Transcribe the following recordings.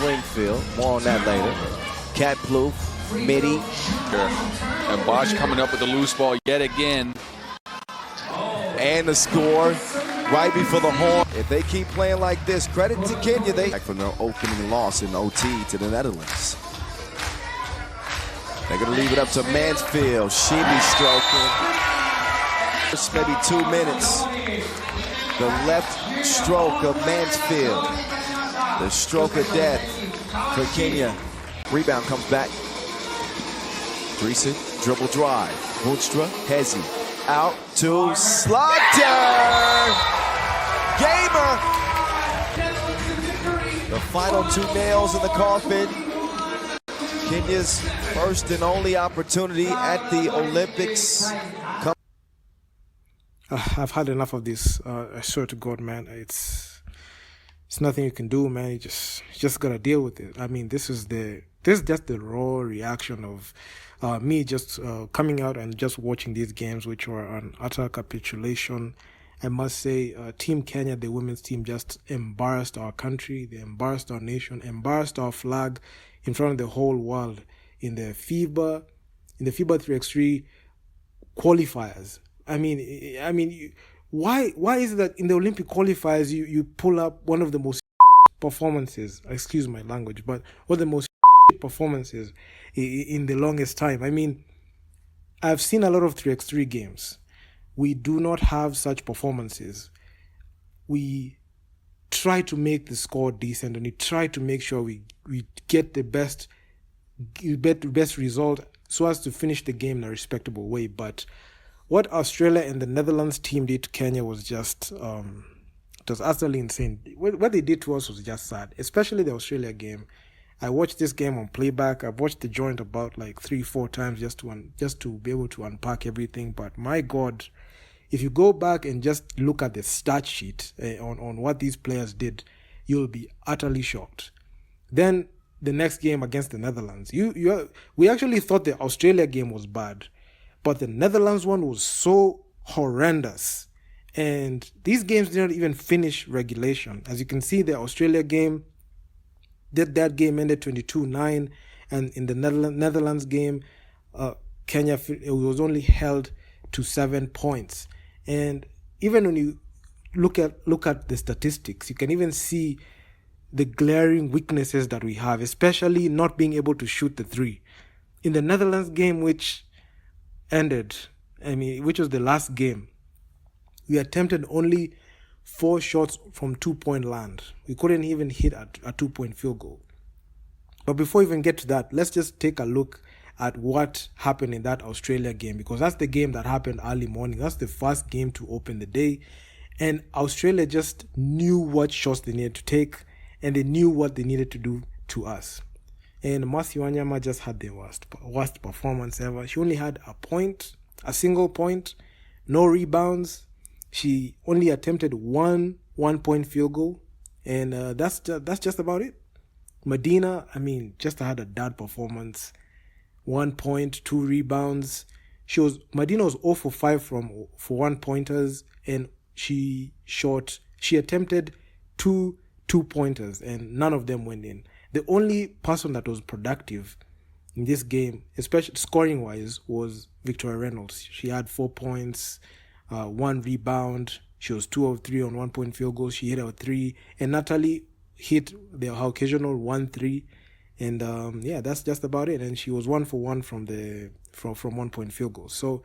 Springfield. More on that later. Cat Plouffe, Midi. And Bosch coming up with the loose ball yet again. And the score right before the horn. If they keep playing like this, credit to Kenya. They back from their opening loss in OT to the Netherlands. They're going to leave it up to Mansfield. Sheeby stroking. Just maybe 2 minutes. The left stroke of Mansfield. The stroke of death for Kenya. Rebound comes back. Dreesen, dribble drive. Boonstra, Hezi. Out to Slaughter. Gamer. The final 2 nails in the coffin. Kenya's first and only opportunity at the Olympics. I've had enough of this. I swear to God, man, it's nothing you can do, man. You just gotta deal with it. I mean, this is just the raw reaction of me just coming out and just watching these games, which were an utter capitulation. I must say, Team Kenya, the women's team, just embarrassed our country. They embarrassed our nation, embarrassed our flag in front of the whole world in the FIBA 3x3 qualifiers. I mean, why is it that in the Olympic qualifiers you pull up one of the most performances? Excuse my language, but one of the most performances in the longest time. I mean, I've seen a lot of 3x3 games. We do not have such performances. We try to make the score decent, and we try to make sure we get the best result so as to finish the game in a respectable way. But what Australia and the Netherlands team did to Kenya was just it was utterly insane. What they did to us was just sad, especially the Australia game. I watched this game on playback. I've watched the joint about like 3-4 times just to be able to unpack everything. But my God, if you go back and just look at the stat sheet on what these players did, you'll be utterly shocked. Then the next game against the Netherlands, we actually thought the Australia game was bad, but the Netherlands one was so horrendous. And these games didn't even finish regulation. As you can see, the Australia game, that game ended 22-9, and in the Netherlands game, Kenya, it was only held to 7 points. And even when you look at the statistics, you can even see the glaring weaknesses that we have, especially not being able to shoot the three. In the Netherlands game, which was the last game, we attempted only 4 shots from 2-point land. We couldn't even hit a 2-point field goal. But before we even get to that, let's just take a look at what happened in that Australia game, because that's the game that happened early morning. That's the first game to open the day. And Australia just knew what shots they needed to take, and they knew what they needed to do to us. And Mercy Wanyama just had the worst performance ever. She only had a single point, no rebounds. She only attempted one-point field goal, and that's just about it. Medina, just had a bad performance. 1 point, 2 rebounds. Medina was 0 for 5 for 1-pointers, and she attempted two 2-pointers, and none of them went in. The only person that was productive in this game, especially scoring-wise, was Victoria Reynolds. She had 4 points, 1 rebound. She was 2 of 3 on 1-point field goals. She hit a 3, and Natalie hit her occasional 1-3. And that's just about it. And she was 1 for 1 from 1-point field goals. So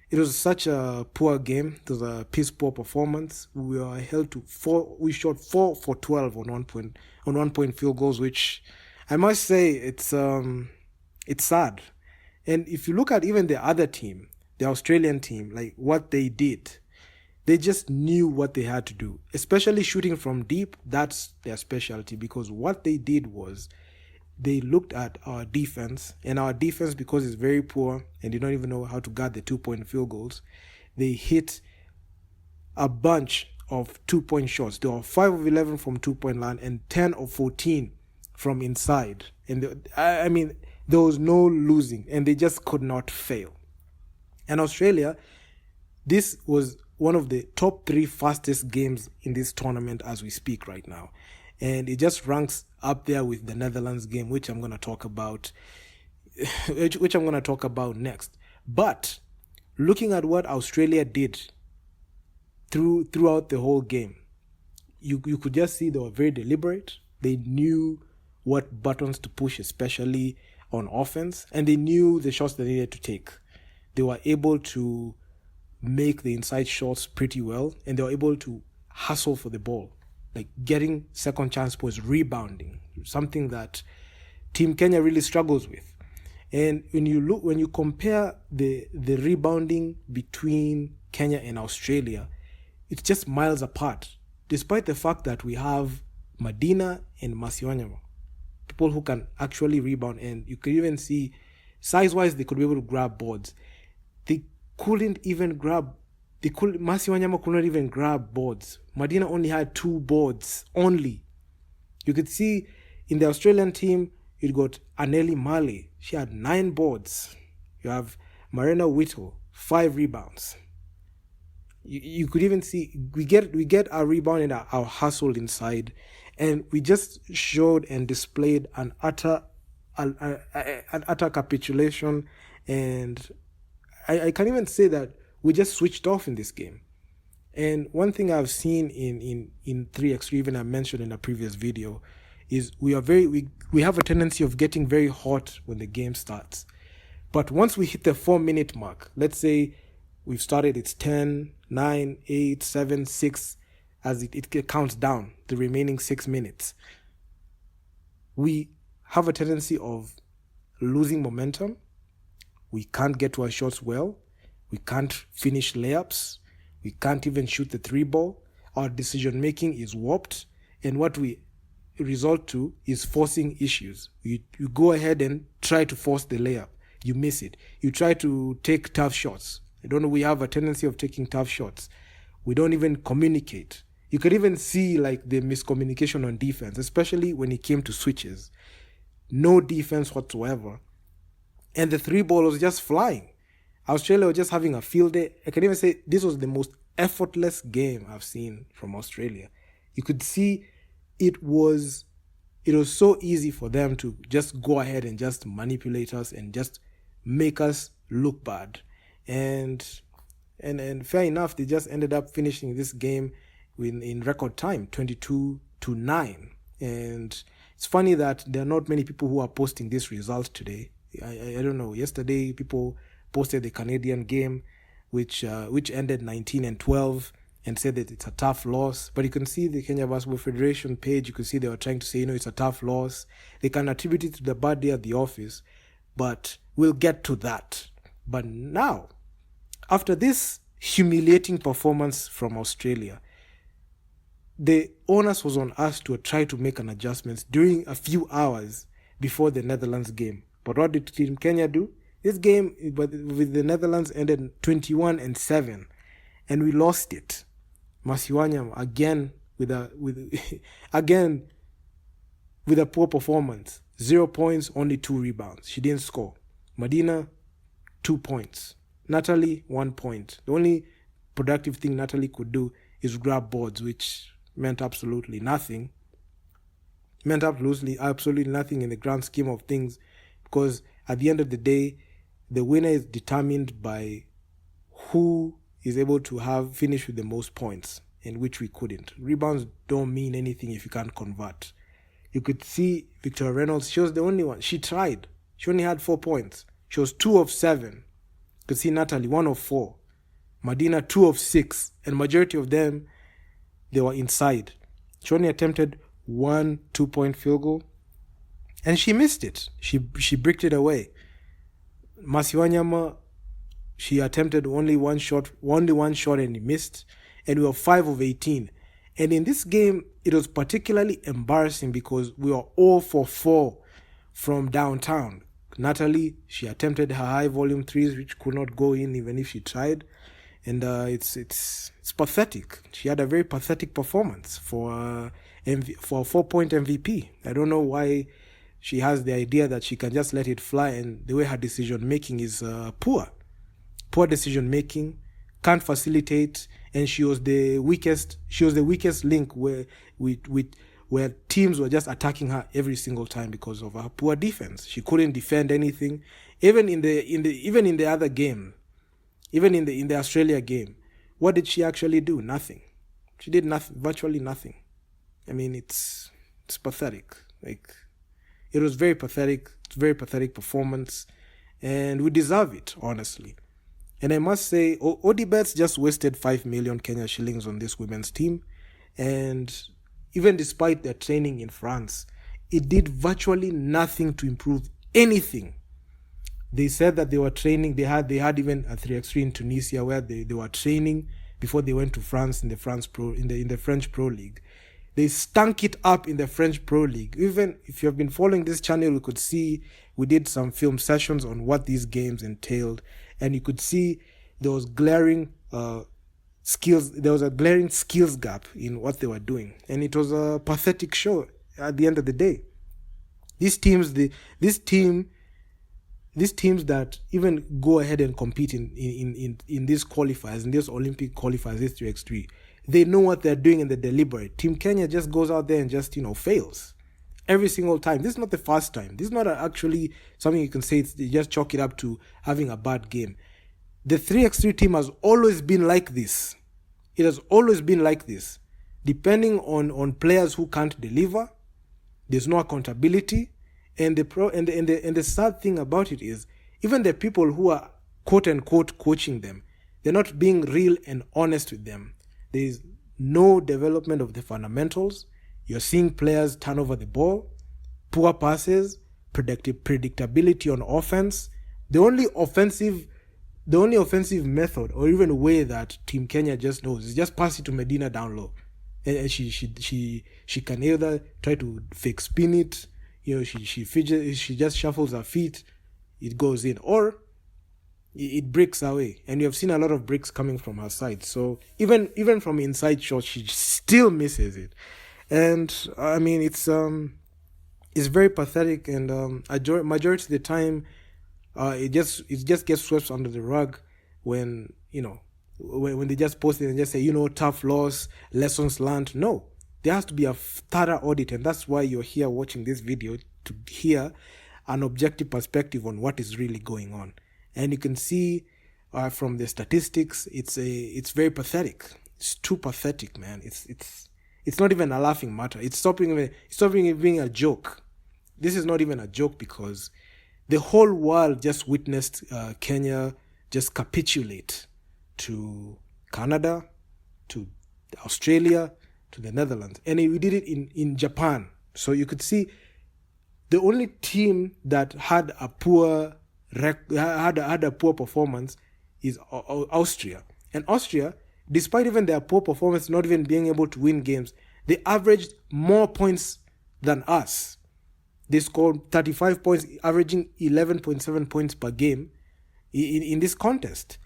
it was such a poor game. It was a piss-poor performance. We were held to 4. We shot 4 for 12 on 1-point field goals, which I must say it's sad. And if you look at even the other team, the Australian team, like what they did, they just knew what they had to do. Especially shooting from deep, that's their specialty, because what they did was they looked at our defense, and our defense, because it's very poor and they don't even know how to guard the 2-point field goals, they hit a bunch of 2-point shots. There were 5 of 11 from 2-point land and 10 of 14 from inside. And there was no losing, and they just could not fail. And Australia, this was one of the top 3 fastest games in this tournament as we speak right now. and it just ranks up there with the Netherlands game, which I'm going to talk about, which I'm going to talk about next. But looking at what Australia did throughout the whole game, you could just see they were very deliberate. They knew what buttons to push, especially on offense, and they knew the shots they needed to take. They were able to make the inside shots pretty well, and they were able to hustle for the ball, like getting second chance points, rebounding, something that Team Kenya really struggles with. And when you compare the rebounding between Kenya and Australia, it's just miles apart, despite the fact that we have Madina and Masiwanyama, people who can actually rebound, and you can even see size-wise they could be able to grab boards. Masiwanyama could not even grab boards. Madina only had 2 boards only. You could see in the Australian team, you got Aneli Male. She had 9 boards. You have Marina Whittle, 5 rebounds. You could even see we get our rebound and our hustle inside, and we just showed and displayed an utter capitulation, and I can't even say that we just switched off in this game. And one thing I've seen in 3x3, even I mentioned in a previous video, is we have a tendency of getting very hot when the game starts. But once we hit the 4-minute mark, let's say we've started, it's 10, 9, 8, 7, 6, as it counts down the remaining 6 minutes, we have a tendency of losing momentum. We can't get to our shots well. We can't finish layups. We can't even shoot the 3-ball. Our decision making is warped, and what we result to is forcing issues. You go ahead and try to force the layup. You miss it. You try to take tough shots. We have a tendency of taking tough shots. We don't even communicate. You could even see like the miscommunication on defense, especially when it came to switches. No defense whatsoever. And the 3-ball was just flying. Australia was just having a field day. I can even say this was the most effortless game I've seen from Australia. You could see it was so easy for them to just go ahead and just manipulate us and just make us look bad. And fair enough, they just ended up finishing this game in record time, 22-9. And it's funny that there are not many people who are posting this result today. I don't know. Yesterday, people posted the Canadian game, which ended 19-12, and said that it's a tough loss. But you can see the Kenya Basketball Federation page. You can see they were trying to say, it's a tough loss. They can attribute it to the bad day at the office, but we'll get to that. But now, after this humiliating performance from Australia, the onus was on us to try to make an adjustment during a few hours before the Netherlands game. But what did Team Kenya do? This game with the Netherlands ended 21-7, and we lost it. Masiwanyama again with a poor performance. 0 points, only 2 rebounds. She didn't score. Madina, 2 points. Natalie, 1 point. The only productive thing Natalie could do is grab boards, which meant absolutely nothing. Absolutely nothing in the grand scheme of things, because at the end of the day, the winner is determined by who is able to have finished with the most points, and which we couldn't. Rebounds don't mean anything if you can't convert. You could see Victoria Reynolds, she was the only one. She tried. She only had 4 points. She was 2 of 7. You could see Natalie, 1 of 4. Madina, 2 of 6. And majority of them, they were inside. She only attempted 1 2-point field goal, and she missed it. She bricked it away. Masiwanyama, she attempted only one shot, and he missed. And we were 5 of 18. And in this game, it was particularly embarrassing because we were 0 for 4 from downtown. Natalie, she attempted her high volume threes, which could not go in even if she tried. And it's pathetic. She had a very pathetic performance for a 4-point MVP. I don't know why she has the idea that she can just let it fly, and the way her decision making is poor decision making, can't facilitate, and she was the weakest link with where teams were just attacking her every single time because of her poor defense. She couldn't defend anything. Even in the other game, even in the Australia game, what did she actually do? Nothing. She did nothing, virtually nothing. I mean, it's pathetic. Like, it was very pathetic. It's a very pathetic performance, and we deserve it, honestly. And I must say, Odibets just wasted 5 million Kenya shillings on this women's team, and even despite their training in France, it did virtually nothing to improve anything. They said that they were training. They had even a 3x3 in Tunisia where they were training before they went to France in the French Pro League. They stunk it up in the French Pro League. Even if you have been following this channel, you could see we did some film sessions on what these games entailed, and you could see there was glaring skills. There was a glaring skills gap in what they were doing, and it was a pathetic show. At the end of the day, these teams that even go ahead and compete in these qualifiers, in these Olympic qualifiers, this 3x3, they know what they're doing and they're deliberate. Team Kenya just goes out there and just, fails every single time. This is not the first time. This is not actually something you can say you just chalk it up to having a bad game. The 3x3 team has always been like this. It has always been like this. Depending on players who can't deliver, there's no accountability. And the sad thing about it is, even the people who are quote unquote coaching them, they're not being real and honest with them. There is no development of the fundamentals. You're seeing players turn over the ball, poor passes, predictability on offense. The only offensive method or even way that Team Kenya just knows is just pass it to Medina down low, and she can either try to fake spin it. She fidgets, she just shuffles her feet, it goes in, or it breaks away. And you have seen a lot of breaks coming from her side. So even from inside shots, she still misses it. And I mean, it's very pathetic. And majority of the time, it just gets swept under the rug when when they just post it and just say tough loss, lessons learned. No. There has to be a thorough audit, and that's why you're here watching this video, to hear an objective perspective on what is really going on. And you can see from the statistics, it's very pathetic. It's too pathetic, man. It's not even a laughing matter. It's stopping it being a joke. This is not even a joke, because the whole world just witnessed Kenya just capitulate to Canada, to Australia, to the Netherlands, and we did it in Japan. So you could see the only team that had a poor performance is Austria. And Austria, despite even their poor performance, not even being able to win games, they averaged more points than us. They scored 35 points, averaging 11.7 points per game in this contest.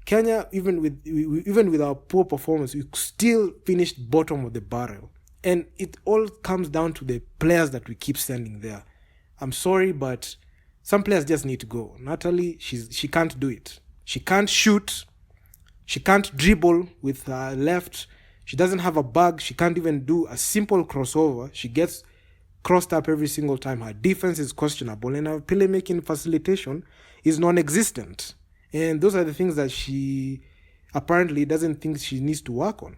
Kenya, even with our poor performance, we still finished bottom of the barrel. And it all comes down to the players that we keep sending there. I'm sorry, but some players just need to go. Natalie, she can't do it. She can't shoot. She can't dribble with her left. She doesn't have a bag. She can't even do a simple crossover. She gets crossed up every single time. Her defense is questionable, and her playmaking facilitation is non-existent. And those are the things that she apparently doesn't think she needs to work on.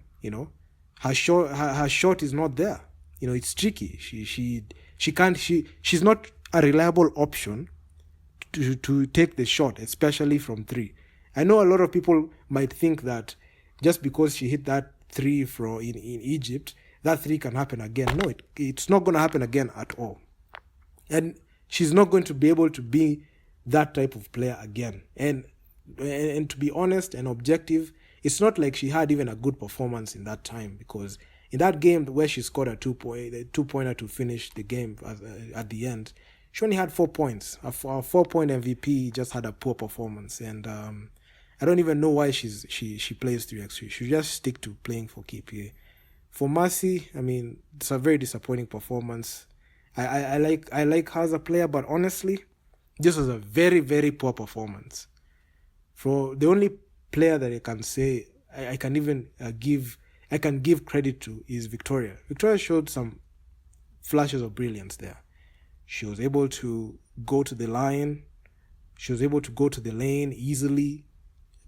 Her shot is not there. It's tricky. She's not a reliable option to take the shot, especially from three. I know a lot of people might think that just because she hit that three in Egypt, that three can happen again. No, it's not going to happen again at all. And she's not going to be able to be that type of player again. And to be honest and objective, it's not like she had even a good performance in that time, because in that game where she scored a two-pointer to finish the game at the end, she only had 4 points. A 4-point MVP just had a poor performance, and I don't even know why she plays 3x3. She just stick to playing for KPA. For Mercy, I mean, it's a very disappointing performance. I like her as a player, but honestly, this was a very, very poor performance. For the only player that I can say I can give credit to is Victoria. Victoria showed some flashes of brilliance there. She was able to go to the line. She was able to go to the lane easily.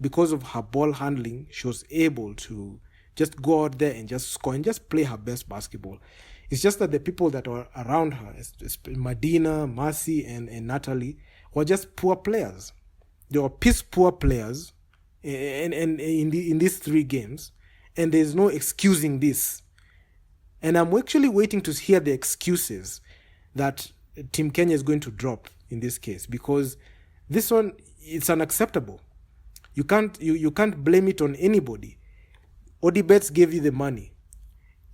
Because of her ball handling, she was able to just go out there and just score and just play her best basketball. It's just that the people that were around her, Medina, Mercy, and Natalie, were just poor players. They were piss poor players in these 3 games, and there's no excusing this. And I'm actually waiting to hear the excuses that Team Kenya is going to drop in this case, because this one, it's unacceptable. You can't blame it on anybody. Odibets gave you the money.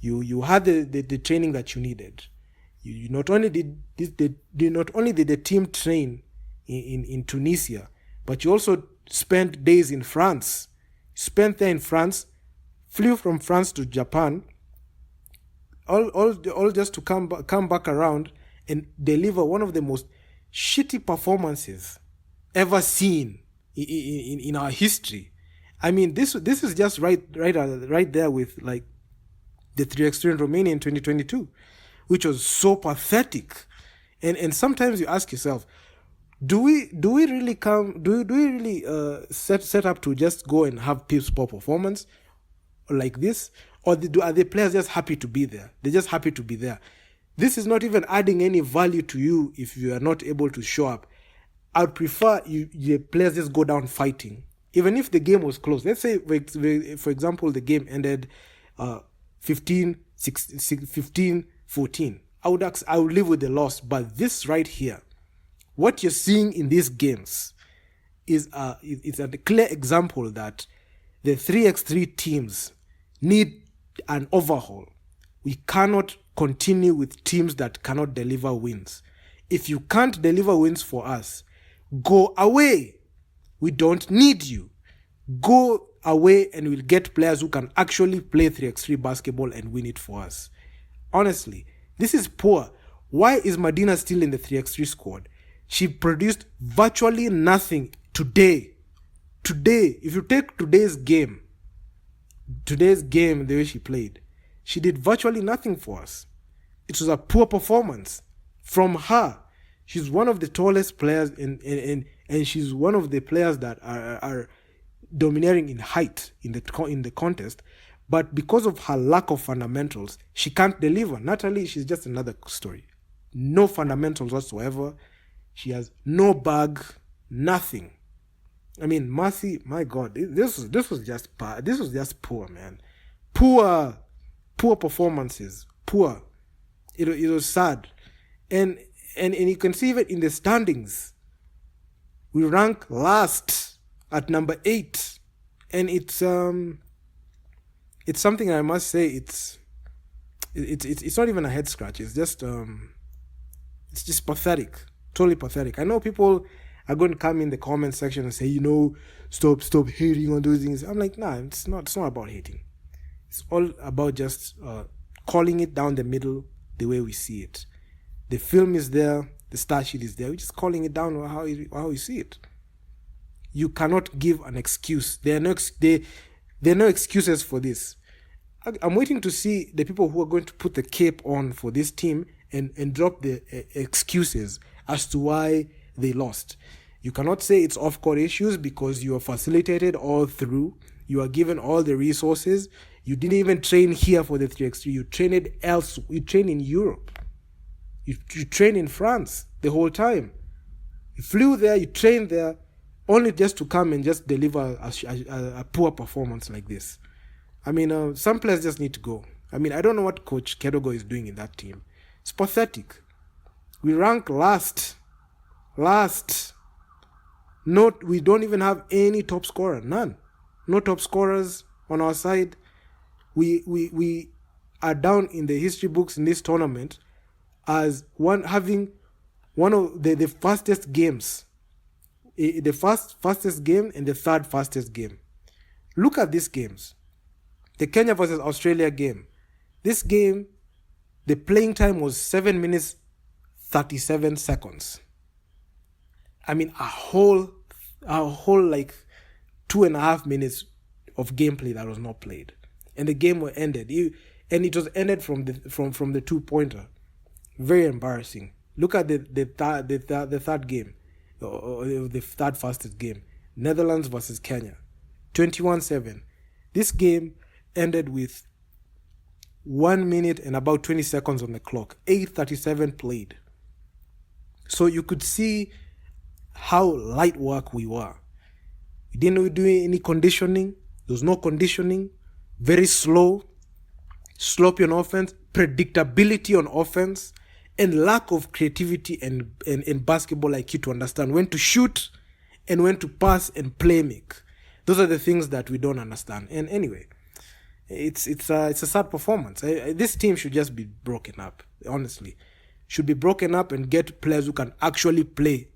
You had the training that you needed. You not only did the team train in Tunisia, but you also spent days in France. Spent there in France, flew from France to Japan, all just to come back around and deliver one of the most shitty performances ever seen in our history. I mean, this is just right there with like the 3x3 in Romania in 2022, which was so pathetic. And sometimes you ask yourself, do we really set up to just go and have Pip's poor performance like this, or are the players just happy to be there? They're just happy to be there. This is not even adding any value to you if you are not able to show up. I'd prefer the players just go down fighting, even if the game was close. Let's say, for example, the game ended 15-14. I would live with the loss. But this right here, what you're seeing in these games is a clear example that the 3x3 teams need an overhaul. We cannot continue with teams that cannot deliver wins. If you can't deliver wins for us, go away. We don't need you. Go away and we'll get players who can actually play 3x3 basketball and win it for us. Honestly, this is poor. Why is Medina still in the 3x3 squad? She produced virtually nothing today. If you take today's game, the way she played, she did virtually nothing for us. It was a poor performance from her. She's one of the tallest players and she's one of the players that are domineering in height in the contest, but because of her lack of fundamentals, she can't deliver. Natalie, she's just another story. No fundamentals whatsoever. She has no bag, nothing. I mean, Mercy, my God, this was just poor, man. Poor performances. Poor. It was sad, and you can see it in the standings. We rank last at number 8, and it's something I must say. It's not even a head scratch. It's just pathetic, totally pathetic. I know people are going to come in the comment section and say, stop hating on those things. I'm like, nah, it's not about hating. It's all about just calling it down the middle the way we see it. The film is there, the stat sheet is there. We're just calling it down how we see it. You cannot give an excuse. There are no excuses for this. I'm waiting to see the people who are going to put the cape on for this team and drop the excuses as to why they lost. You cannot say it's off-court issues because you are facilitated all through. You are given all the resources. You didn't even train here for the 3x3. You trained else. You trained in Europe. You trained in France the whole time. You flew there. You trained there, only just to come and just deliver a poor performance like this. I mean, some players just need to go. I mean, I don't know what Coach Kedogo is doing in that team. It's pathetic. We rank last. We don't even have any top scorer. None. No top scorers on our side. We are down in the history books in this tournament as having one of the fastest games. The fastest game and the third fastest game. Look at these games. The Kenya versus Australia game. This game, the playing time was 7 minutes 37 seconds. I mean, a whole like 2.5 minutes of gameplay that was not played, and the game was ended. And it was ended from the 2-pointer. Very embarrassing. Look at the third game, or the third fastest game, Netherlands versus Kenya, 21-7. This game ended with 1 minute and about 20 seconds on the clock. 8:37 played. So you could see how light work we were. We didn't do any conditioning. There was no conditioning. Very sloppy on offense, predictability on offense, and lack of creativity and basketball IQ to understand when to shoot and when to pass and play make. Those are the things that we don't understand. And anyway, it's a sad performance. This team should just be broken up, honestly. Should be broken up and get players who can actually play.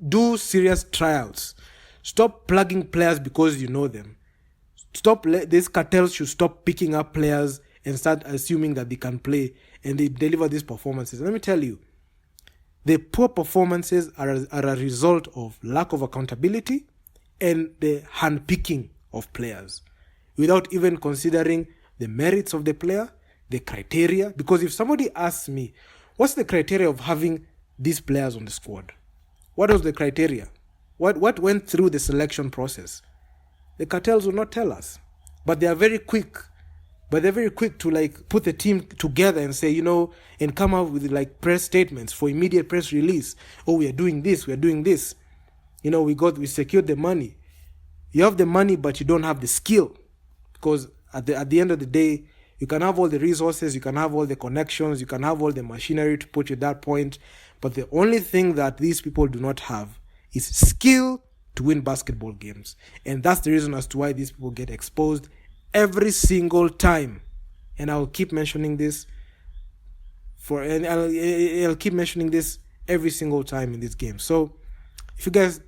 Do serious tryouts. Stop plugging players because you know them. These cartels should stop picking up players and start assuming that they can play and they deliver these performances. Let me tell you, the poor performances are a result of lack of accountability and the handpicking of players without even considering the merits of the player, the criteria. Because if somebody asks me, what's the criteria of having these players on the squad? What was the criteria? What went through the selection process? The cartels will not tell us. But they are very quick. But they're very quick to like put the team together and say, and come out with like press statements for immediate press release. Oh, we are doing this, we are doing this. We secured the money. You have the money, but you don't have the skill. Because at the end of the day, you can have all the resources, you can have all the connections, you can have all the machinery to put you at that point. But the only thing that these people do not have is skill to win basketball games. And that's the reason as to why these people get exposed every single time. And I'll keep mentioning this I'll keep mentioning this every single time in this game. So if you guys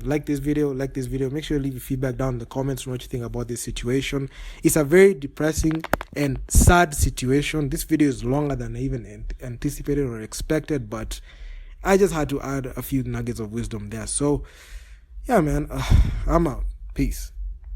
like this video, make sure you leave your feedback down in the comments on what you think about this situation. It's a very depressing and sad situation. This video is longer than I even anticipated or expected, but I just had to add a few nuggets of wisdom there. So yeah, man, I'm out. Peace.